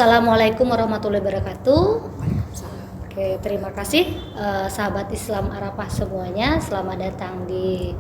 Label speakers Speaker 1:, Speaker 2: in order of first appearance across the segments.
Speaker 1: Assalamualaikum warahmatullahi wabarakatuh. Oke, terima kasih sahabat Islam Arafah semuanya. Selamat datang di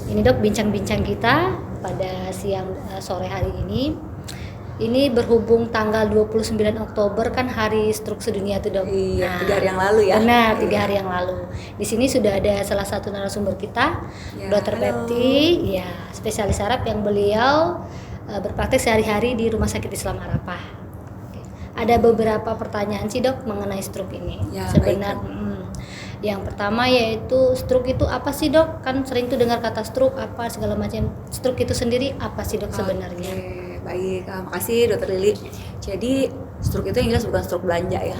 Speaker 1: ini Dok, bincang-bincang kita pada siang sore hari ini. Ini berhubung tanggal 29 Oktober kan hari stroke sedunia tuh Dok.
Speaker 2: Iya, 3 hari yang lalu ya.
Speaker 1: Benar, 3 hari yang lalu. Di sini sudah ada salah satu narasumber kita,
Speaker 2: Ya,
Speaker 1: Dr.
Speaker 2: halo.
Speaker 1: Pepti, ya, spesialis saraf yang beliau berpraktek sehari-hari di Rumah Sakit Islam Arafah. Ada beberapa pertanyaan sih Dok mengenai stroke ini.
Speaker 2: Ya,
Speaker 1: Yang pertama yaitu stroke itu apa sih Dok? Kan sering tuh dengar kata stroke apa segala macam. Stroke itu sendiri apa sih Dok sebenarnya?
Speaker 2: Oke, baik. Makasih Dokter Lili. Jadi stroke itu yang jelas bukan stroke belanja ya.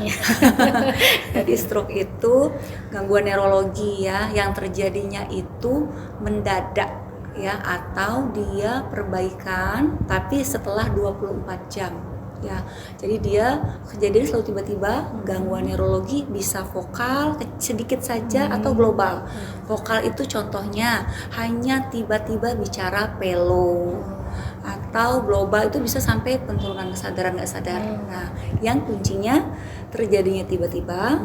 Speaker 2: Jadi stroke itu gangguan neurologi ya, yang terjadinya itu mendadak ya, atau dia perbaikan tapi setelah 24 jam. Ya, jadi dia kejadian selalu tiba-tiba. Gangguan neurologi bisa vokal sedikit saja atau global. Vokal itu contohnya hanya tiba-tiba bicara pelo, atau global itu bisa sampai penurunan kesadaran nggak sadar. Nah, yang kuncinya terjadinya tiba-tiba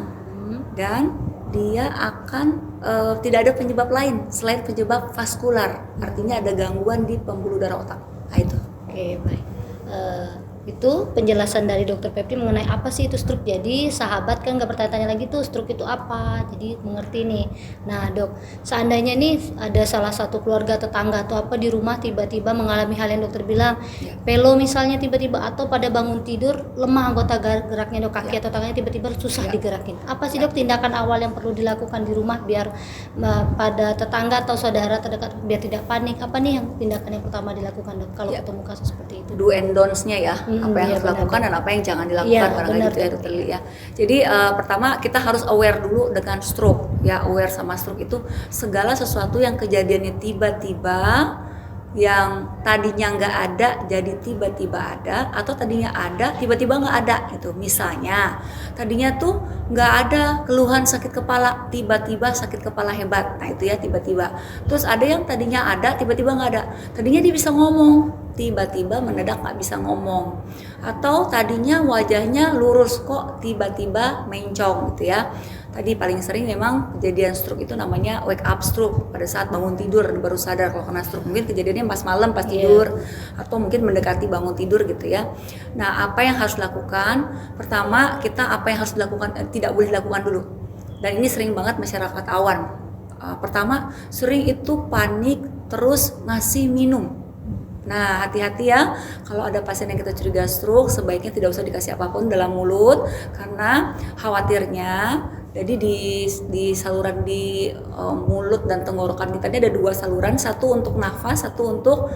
Speaker 2: dan dia akan tidak ada penyebab lain selain penyebab vaskular, artinya ada gangguan di pembuluh darah otak. Nah, itu.
Speaker 1: Oke, baik. Itu penjelasan dari Dokter Pepti mengenai apa sih itu stroke. Jadi sahabat kan nggak bertanya-tanya lagi tuh stroke itu apa, jadi mengerti nih. Nah Dok, seandainya nih ada salah satu keluarga tetangga atau apa di rumah tiba-tiba mengalami hal yang dokter bilang, pelo misalnya tiba-tiba, atau pada bangun tidur lemah anggota geraknya Dok, kaki atau tangannya tiba-tiba susah digerakin. Apa sih Dok tindakan awal yang perlu dilakukan di rumah biar pada tetangga atau saudara terdekat biar tidak panik? Apa nih yang tindakan yang pertama dilakukan Dok kalau ketemu kasus seperti itu?
Speaker 2: Do and don'ts-nya ya, apa yang harus dilakukan dan apa yang jangan dilakukan, barangkali gitu ya Dokter Li ya. Jadi pertama kita harus aware dulu dengan stroke ya, aware sama stroke itu segala sesuatu yang kejadiannya tiba-tiba, yang tadinya nggak ada jadi tiba-tiba ada, atau tadinya ada tiba-tiba nggak ada gitu. Misalnya tadinya tuh nggak ada keluhan sakit kepala, tiba-tiba sakit kepala hebat. Nah itu ya tiba-tiba. Terus ada yang tadinya ada tiba-tiba nggak ada, tadinya dia bisa ngomong tiba-tiba mendadak nggak bisa ngomong, atau tadinya wajahnya lurus kok tiba-tiba mencong gitu ya. Tadi paling sering memang kejadian stroke itu namanya wake up stroke, pada saat bangun tidur baru sadar kalau kena stroke. Mungkin kejadiannya pas malam pas tidur, atau mungkin mendekati bangun tidur gitu ya. Nah apa yang harus dilakukan? Pertama kita apa yang harus dilakukan, tidak boleh dilakukan dulu, dan ini sering banget masyarakat awan. Pertama sering itu panik terus ngasih minum. Nah hati-hati ya, kalau ada pasien yang kita curiga stroke sebaiknya tidak usah dikasih apapun dalam mulut, karena khawatirnya jadi di saluran di mulut dan tenggorokan kita ini ada 2 saluran, satu untuk nafas, satu untuk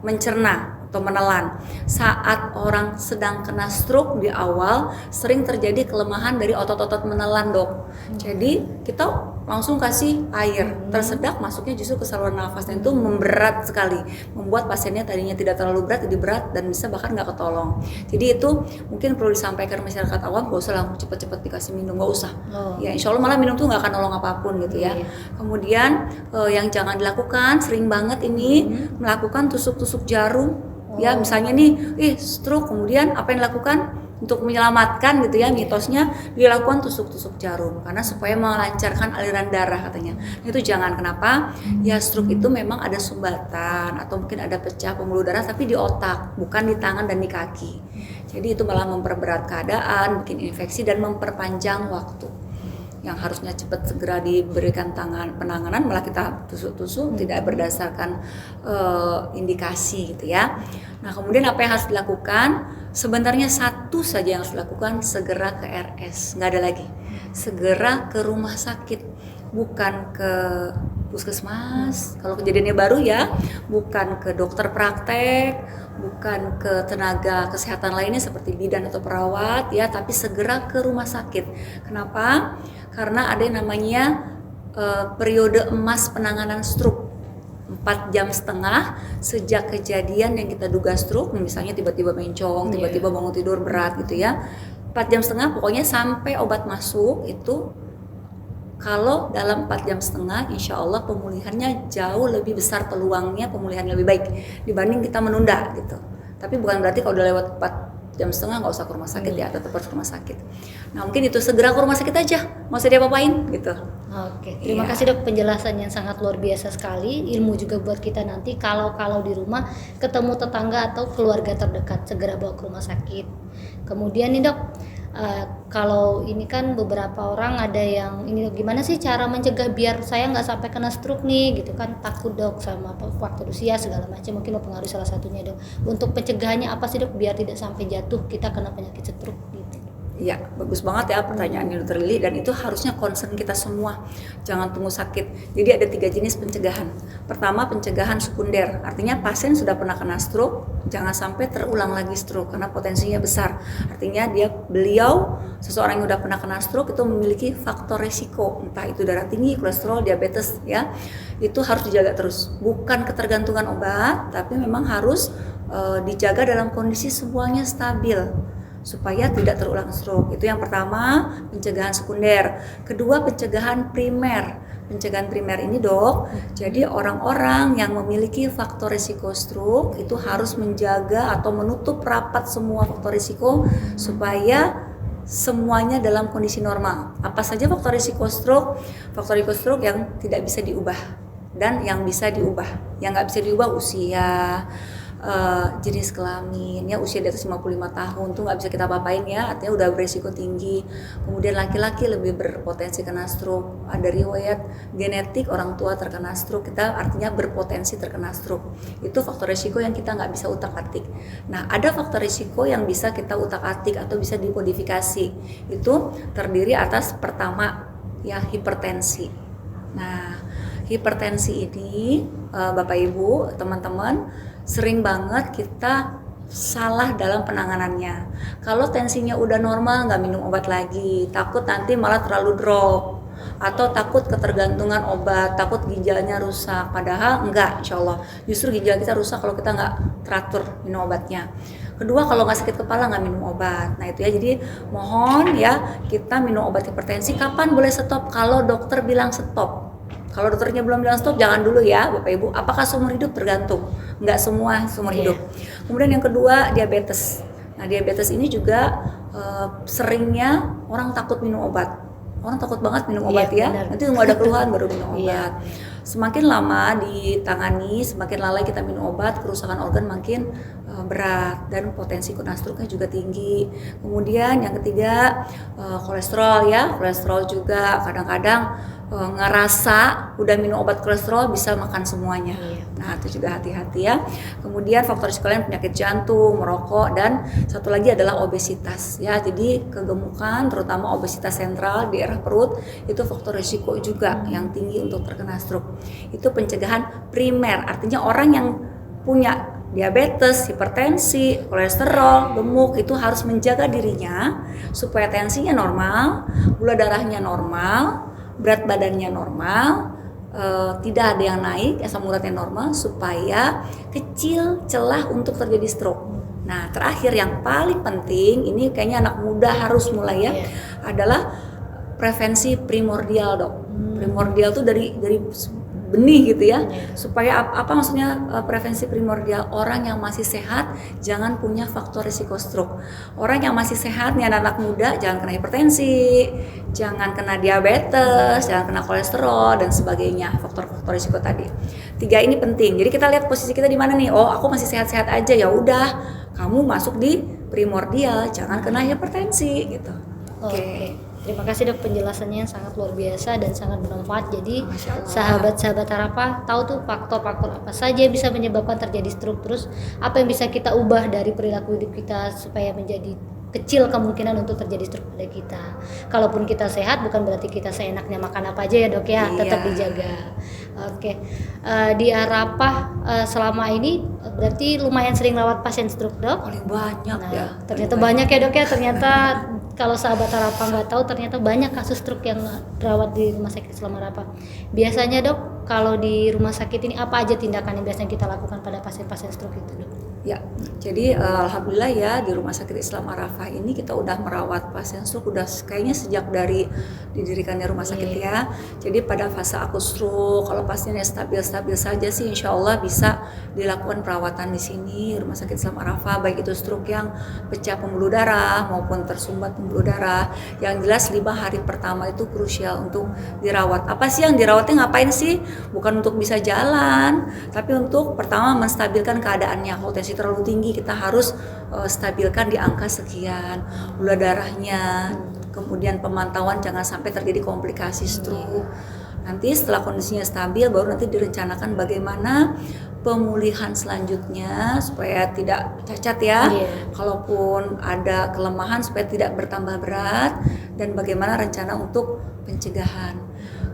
Speaker 2: mencerna atau menelan. Saat orang sedang kena stroke di awal sering terjadi kelemahan dari otot-otot menelan Dok. Jadi kita langsung kasih air, tersedak masuknya justru ke saluran nafas, dan itu memberat sekali, membuat pasiennya tadinya tidak terlalu berat jadi berat dan bisa bahkan nggak ketolong. Jadi itu mungkin perlu disampaikan masyarakat awam, nggak usah langsung cepet-cepet dikasih minum, nggak usah. Ya insya Allah malah minum tuh nggak akan nolong apapun gitu ya. Kemudian yang jangan dilakukan sering banget ini melakukan tusuk-tusuk jarum. Ya misalnya nih stroke, kemudian apa yang dilakukan untuk menyelamatkan gitu ya, mitosnya dilakukan tusuk-tusuk jarum karena supaya melancarkan aliran darah katanya. Itu jangan. Kenapa? Ya stroke itu memang ada sumbatan atau mungkin ada pecah pembuluh darah tapi di otak, bukan di tangan dan di kaki. Jadi itu malah memperberat keadaan, bikin infeksi dan memperpanjang waktu. Yang harusnya cepat segera diberikan penanganan malah kita tusuk-tusuk tidak berdasarkan indikasi gitu ya. Nah kemudian apa yang harus dilakukan? Sebenarnya satu saja yang harus dilakukan, segera ke RS, nggak ada lagi. Segera ke rumah sakit, bukan ke puskesmas kalau kejadiannya baru ya, bukan ke dokter praktek, bukan ke tenaga kesehatan lainnya seperti bidan atau perawat ya, tapi segera ke rumah sakit. Kenapa? Karena ada yang namanya periode emas penanganan stroke, 4,5 jam sejak kejadian yang kita duga stroke, misalnya tiba-tiba mencong, tiba-tiba bangun tidur berat gitu ya. 4,5 jam pokoknya sampai obat masuk itu. Kalau dalam 4,5 jam insya Allah pemulihannya jauh lebih besar, peluangnya pemulihan lebih baik dibanding kita menunda gitu. Tapi bukan berarti kalau udah lewat 4 jam setengah nggak usah ke rumah sakit ya, tetap harus ke rumah sakit. Nah mungkin itu, segera ke rumah sakit aja, nggak usah diapa-apain gitu.
Speaker 1: Oke, terima kasih dok, penjelasan yang sangat luar biasa sekali, ilmu juga buat kita nanti kalau di rumah ketemu tetangga atau keluarga terdekat segera bawa ke rumah sakit. Kemudian nih dok, kalau ini kan beberapa orang ada yang ini gimana sih cara mencegah biar saya nggak sampai kena stroke nih gitu kan, takut dok sama faktor usia segala macam, mungkin mempengaruhi salah satunya dok. Untuk pencegahannya apa sih dok biar tidak sampai jatuh kita kena penyakit stroke gitu?
Speaker 2: Iya, bagus banget ya pertanyaannya Dr. Lili, dan itu harusnya concern kita semua. Jangan tunggu sakit. Jadi ada 3 jenis pencegahan. Pertama, pencegahan sekunder. Artinya pasien sudah pernah kena stroke, jangan sampai terulang lagi stroke karena potensinya besar. Artinya seseorang yang sudah pernah kena stroke itu memiliki faktor resiko, entah itu darah tinggi, kolesterol, diabetes ya. Itu harus dijaga terus. Bukan ketergantungan obat, tapi memang harus dijaga dalam kondisi semuanya stabil supaya tidak terulang stroke. Itu yang pertama, pencegahan sekunder. Kedua, pencegahan primer. Pencegahan primer ini dok, jadi orang-orang yang memiliki faktor risiko stroke itu harus menjaga atau menutup rapat semua faktor risiko supaya semuanya dalam kondisi normal. Apa saja faktor risiko stroke? Faktor risiko stroke yang tidak bisa diubah dan yang bisa diubah. Yang nggak bisa diubah usia, jenis kelamin ya, usia di atas 55 tahun tuh nggak bisa kita apa-apain ya, artinya udah beresiko tinggi. Kemudian laki-laki lebih berpotensi kena stroke, ada riwayat genetik orang tua terkena stroke, kita artinya berpotensi terkena stroke. Itu faktor risiko yang kita nggak bisa utak-atik. Nah ada faktor risiko yang bisa kita utak-atik atau bisa dimodifikasi. Itu terdiri atas pertama ya hipertensi. Nah hipertensi ini Bapak Ibu teman-teman sering banget kita salah dalam penanganannya. Kalau tensinya udah normal nggak minum obat lagi, takut nanti malah terlalu drop, atau takut ketergantungan obat, takut ginjalnya rusak. Padahal enggak, insya Allah justru ginjal kita rusak kalau kita nggak teratur minum obatnya. Kedua, kalau nggak sakit kepala nggak minum obat. Nah itu ya, jadi mohon ya kita minum obat hipertensi. Kapan boleh stop? Kalau dokter bilang stop. Kalau dokternya belum bilang stop, jangan dulu ya Bapak Ibu. Apakah seumur hidup? Tergantung. Nggak semua seumur hidup. Kemudian yang kedua, diabetes. Nah diabetes ini juga seringnya orang takut minum obat. Orang takut banget minum obat ya. Benar. Nanti nggak ada keluhan baru minum obat. Semakin lama ditangani, semakin lalai kita minum obat, kerusakan organ makin berat dan potensi kena stroke-nya juga tinggi. Kemudian yang ketiga, kolesterol ya. Kolesterol juga kadang-kadang ngerasa udah minum obat kolesterol bisa makan semuanya. Nah itu juga hati-hati ya. Kemudian faktor risiko lain penyakit jantung, merokok, dan satu lagi adalah obesitas ya. Jadi kegemukan terutama obesitas sentral di daerah perut itu faktor risiko juga yang tinggi untuk terkena stroke. Itu pencegahan primer, artinya orang yang punya diabetes, hipertensi, kolesterol, gemuk itu harus menjaga dirinya supaya tensinya normal, gula darahnya normal, berat badannya normal, tidak ada yang naik, asam uratnya normal, supaya kecil celah untuk terjadi stroke. Nah terakhir yang paling penting, ini kayaknya anak muda harus mulai ya, adalah prevensi primordial dok. Primordial tuh dari benih gitu ya, supaya apa maksudnya prevensi primordial? Orang yang masih sehat jangan punya faktor risiko stroke. Orang yang masih sehat nih anak-anak muda jangan kena hipertensi, jangan kena diabetes, jangan kena kolesterol dan sebagainya, faktor-faktor risiko tadi. 3 ini penting. Jadi kita lihat posisi kita di mana nih. Oh aku masih sehat-sehat aja, ya udah kamu masuk di primordial, jangan kena hipertensi gitu.
Speaker 1: Oke. Terima kasih dok, penjelasannya yang sangat luar biasa dan sangat bermanfaat. Jadi sahabat-sahabat Harapa tahu tuh faktor-faktor apa saja yang bisa menyebabkan terjadi stroke, terus apa yang bisa kita ubah dari perilaku hidup kita supaya menjadi kecil kemungkinan untuk terjadi stroke pada kita. Kalaupun kita sehat bukan berarti kita seenaknya makan apa aja ya dok ya, tetap dijaga. Oke. Di Harapa selama ini berarti lumayan sering rawat pasien stroke dok?
Speaker 2: Paling banyak ya.
Speaker 1: Ternyata banyak ya dok ya, ternyata kalau sahabat Harapa nggak tahu ternyata banyak kasus stroke yang dirawat di rumah sakit Islam Harapa. Biasanya dok, kalau di rumah sakit ini apa aja tindakan yang biasanya kita lakukan pada pasien-pasien stroke itu dok?
Speaker 2: Ya, jadi alhamdulillah ya di Rumah Sakit Islam Arafah ini kita udah merawat pasien stroke udah kayaknya sejak dari didirikannya rumah sakit ya. Jadi pada fase akut stroke kalau pasiennya stabil-stabil saja sih insya Allah bisa dilakukan perawatan di sini Rumah Sakit Islam Arafah, baik itu stroke yang pecah pembuluh darah maupun tersumbat pembuluh darah. Yang jelas 5 hari pertama itu krusial untuk dirawat. Apa sih yang dirawatnya, ngapain sih? Bukan untuk bisa jalan, tapi untuk pertama menstabilkan keadaannya. Kalau tensi terlalu tinggi kita harus stabilkan di angka sekian, gula darahnya, kemudian pemantauan jangan sampai terjadi komplikasi stroke. Nanti setelah kondisinya stabil baru nanti direncanakan bagaimana pemulihan selanjutnya supaya tidak cacat ya. Kalaupun ada kelemahan supaya tidak bertambah berat, dan bagaimana rencana untuk pencegahan.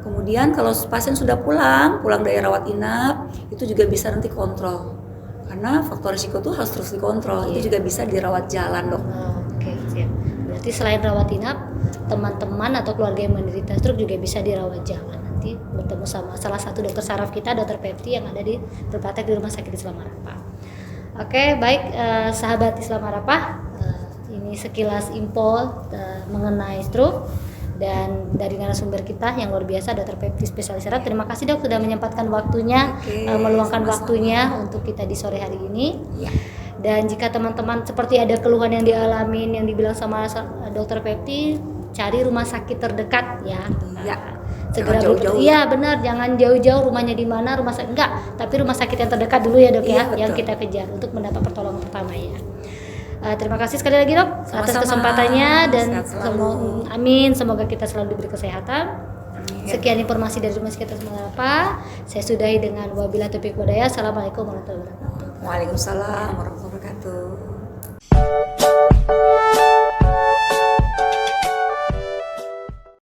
Speaker 2: Kemudian kalau pasien sudah pulang dari rawat inap, itu juga bisa nanti kontrol. Karena faktor risiko itu harus terus dikontrol, itu juga bisa dirawat jalan dok.
Speaker 1: Oke, siap. Berarti selain rawat inap, teman-teman atau keluarga yang menderita stroke juga bisa dirawat jalan. Nanti bertemu sama salah satu dokter saraf kita, Dokter Pepti yang ada berpraktek di Rumah Sakit Islam Arafah. Oke, baik sahabat Islam Arafah, ini sekilas info mengenai stroke. Dan dari narasumber kita yang luar biasa, Dokter Pepti spesialis saraf. Terima kasih dok sudah menyempatkan waktunya, meluangkan waktunya untuk kita di sore hari ini. Dan jika teman-teman seperti ada keluhan yang dialamin yang dibilang sama Dokter Pepti, cari rumah sakit terdekat ya. Segera jauh-jauh. Iya benar, jangan jauh-jauh rumahnya di mana, rumah sakit enggak, tapi rumah sakit yang terdekat dulu ya dok ya, yang kita kejar untuk mendapat pertolongan pertama ya. Terima kasih sekali lagi dok atas kesempatannya dan semoga kita selalu diberi kesehatan. Sekian informasi dari Rumah Sakit Islam Arafah. Saya sudahi dengan wabillahi taufiq walhidayah. Assalamualaikum warahmatullahi wabarakatuh.
Speaker 2: Waalaikumsalam warahmatullahi wabarakatuh.